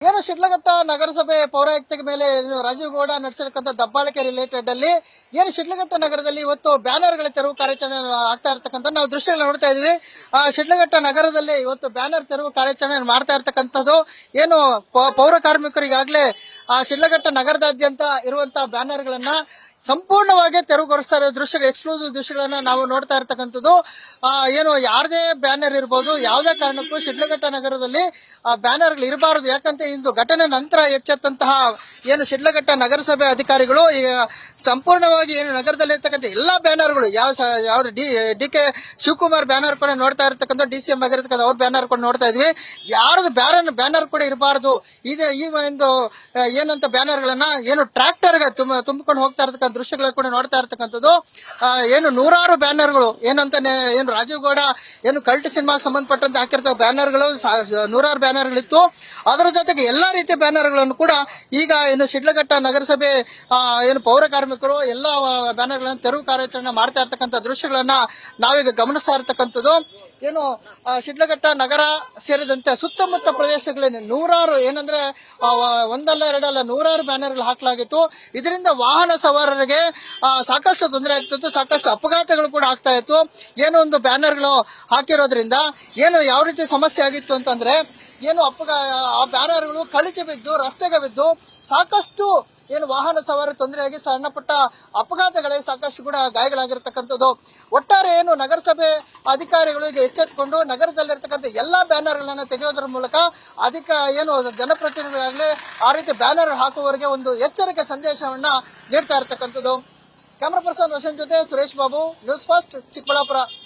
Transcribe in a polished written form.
ಏನು ಶಿಡ್ಲಘಟ್ಟ ನಗರಸಭೆ ಪೌರಾಯುಕ್ತ ಮೇಲೆ ರಾಜೀವ್ ಗೌಡ ನಡೆಸಿರ್ತಕ್ಕಂಥ ದಬ್ಬಾಳಿಕೆ ರಿಲೇಟೆಡ್ ಅಲ್ಲಿ ಏನು ಶಿಡ್ಲಘಟ್ಟ ನಗರದಲ್ಲಿ ಇವತ್ತು ಬ್ಯಾನರ್ಗಳ ತೆರವು ಕಾರ್ಯಾಚರಣೆ ಆಗ್ತಾ ಇರ್ತಕ್ಕಂಥ ನಾವು ದೃಶ್ಯಗಳನ್ನ ನೋಡ್ತಾ ಇದೀವಿ. ಶಿಡ್ಲಘಟ್ಟ ನಗರದಲ್ಲಿ ಇವತ್ತು ಬ್ಯಾನರ್ ತೆರವು ಕಾರ್ಯಾಚರಣೆ ಮಾಡ್ತಾ ಇರ್ತಕ್ಕಂಥದ್ದು ಏನು ಪೌರ ಕಾರ್ಮಿಕರಿಗಾಗಲೇ ಶಿಡ್ಲಘಟ್ಟ ನಗರದಾದ್ಯಂತ ಇರುವಂತಹ ಬ್ಯಾನರ್ಗಳನ್ನ ಸಂಪೂರ್ಣವಾಗಿ ತೆರವುಗೊಳಿಸ್ತಾ ಇರೋ ದೃಶ್ಯ, ಎಕ್ಸ್ಕ್ಲೂಸಿವ್ ದೃಶ್ಯಗಳನ್ನ ನಾವು ನೋಡ್ತಾ ಇರ್ತಕ್ಕಂಥದ್ದು. ಏನು ಯಾರದೇ ಬ್ಯಾನರ್ ಇರಬಹುದು, ಯಾವುದೇ ಕಾರಣಕ್ಕೂ ಶಿಡ್ಲಘಟ್ಟ ನಗರದಲ್ಲಿ ಬ್ಯಾನರ್ಗಳು ಇರಬಾರದು. ಯಾಕಂತ ಇಂದು ಘಟನೆ ನಂತರ ಎಚ್ಚೆತ್ತಂತಹ ಏನು ಶಿಡ್ಲಘಟ್ಟ ನಗರಸಭೆ ಅಧಿಕಾರಿಗಳು ಈಗ ಸಂಪೂರ್ಣವಾಗಿ ಏನು ನಗರದಲ್ಲಿ ಇರ್ತಕ್ಕಂಥ ಎಲ್ಲಾ ಬ್ಯಾನರ್ಗಳು ಯಾವ ಡಿ.ಕೆ. ಶಿವಕುಮಾರ್ ಬ್ಯಾನರ್ ಕೂಡ ನೋಡ್ತಾ ಇರ್ತಕ್ಕಂಥ, ಡಿ.ಸಿ.ಎಂ ಆಗಿರ್ತಕ್ಕಂಥ ಅವ್ರ ಬ್ಯಾನರ್ ಕೂಡ ನೋಡ್ತಾ ಇದ್ವಿ. ಯಾರದು ಬ್ಯಾನರ್ ಕೂಡ ಇರಬಾರದು. ಈ ಒಂದು ಏನಂತ ಬ್ಯಾನರ್ಗಳನ್ನ ಏನು ಟ್ರ್ಯಾಕ್ಟರ್ಗೆ ತುಂಬಿಕೊಂಡು ಹೋಗ್ತಾ ಇರ್ತಕ್ಕಂಥ ದೃಶ್ಯಗಳ ಕೂಡ ನೋಡ್ತಾ ಇರ್ತಕ್ಕಂಥದ್ದು. ಏನು ನೂರಾರು ಬ್ಯಾನರ್ಗಳು ಏನಂತ ಏನು ರಾಜೀವ್ ಗೌಡ ಏನು ಕಲ್ಟ್ ಸಿನಿಮಾಗೆ ಸಂಬಂಧಪಟ್ಟಂತೆ ಹಾಕಿರ್ತಕ್ಕ ಬ್ಯಾನರ್ಗಳು ನೂರಾರು ಬ್ಯಾನರ್ಗಳಿತ್ತು. ಅದರ ಜೊತೆಗೆ ಎಲ್ಲಾ ರೀತಿಯ ಬ್ಯಾನರ್ಗಳನ್ನು ಕೂಡ ಈಗ ಏನು ಶಿಡ್ಲಘಟ್ಟ ನಗರಸಭೆ ಏನು ಪೌರ ಕಾರ್ಮಿಕರು ಎಲ್ಲಾ ಬ್ಯಾನರ್ಗಳನ್ನು ತೆರವು ಕಾರ್ಯಾಚರಣೆ ಮಾಡ್ತಾ ಇರ್ತಕ್ಕಂಥ ದೃಶ್ಯಗಳನ್ನ ನಾವೀಗ ಗಮನಿಸ್ತಾ ಇರ್ತಕ್ಕಂಥದ್ದು. ಏನು ಶಿಡ್ಲಘಟ್ಟ ನಗರ ಸೇರಿದಂತೆ ಸುತ್ತಮುತ್ತ ಪ್ರದೇಶಗಳಲ್ಲಿ ನೂರಾರು ಏನಂದ್ರೆ ಒಂದಲ್ಲ ಎರಡಲ್ಲ ನೂರಾರು ಬ್ಯಾನರ್ಗಳು ಹಾಕಲಾಗಿತ್ತು. ಇದರಿಂದ ವಾಹನ ಸವಾರರಿಗೆ ಸಾಕಷ್ಟು ತೊಂದರೆ ಆಗ್ತಿತ್ತು, ಸಾಕಷ್ಟು ಅಪಘಾತಗಳು ಕೂಡ ಆಗ್ತಾ ಇತ್ತು. ಏನೋ ಒಂದು ಬ್ಯಾನರ್ಗಳು ಹಾಕಿರೋದ್ರಿಂದ ಏನು ಯಾವ ರೀತಿ ಸಮಸ್ಯೆ ಆಗಿತ್ತು ಅಂತಂದ್ರೆ ಏನು ಆ ಬ್ಯಾನರ್ಗಳು ಕಳಚಿ ಬಿದ್ದು ರಸ್ತೆಗೆ ಬಿದ್ದು ಸಾಕಷ್ಟು ಏನು ವಾಹನ ಸವಾರ ತೊಂದರೆಯಾಗಿ ಸಣ್ಣ ಪುಟ್ಟ ಅಪಘಾತಗಳೇ ಸಾಕಷ್ಟು ಕೂಡ ಗಾಯಗಳಾಗಿರ್ತಕ್ಕಂಥದ್ದು. ಒಟ್ಟಾರೆ ಏನು ನಗರಸಭೆ ಅಧಿಕಾರಿಗಳು ಈಗ ಎಚ್ಚೆತ್ತುಕೊಂಡು ನಗರದಲ್ಲಿರ್ತಕ್ಕಂಥ ಎಲ್ಲಾ ಬ್ಯಾನರ್ಗಳನ್ನ ತೆಗೆಯೋದ್ರ ಮೂಲಕ ಏನು ಜನಪ್ರತಿನಿಧಿಗಳಾಗಲಿ ಆ ರೀತಿ ಬ್ಯಾನರ್ ಹಾಕುವವರಿಗೆ ಒಂದು ಎಚ್ಚರಿಕೆ ಸಂದೇಶವನ್ನ ನೀಡ್ತಾ ಇರ್ತಕ್ಕಂಥದ್ದು. ಕ್ಯಾಮರಾ ಪರ್ಸನ್ ರೋಷನ್ ಜೊತೆ ಸುರೇಶ್ ಬಾಬು, ನ್ಯೂಸ್ ಫಸ್ಟ್, ಚಿಕ್ಕಬಳ್ಳಾಪುರ.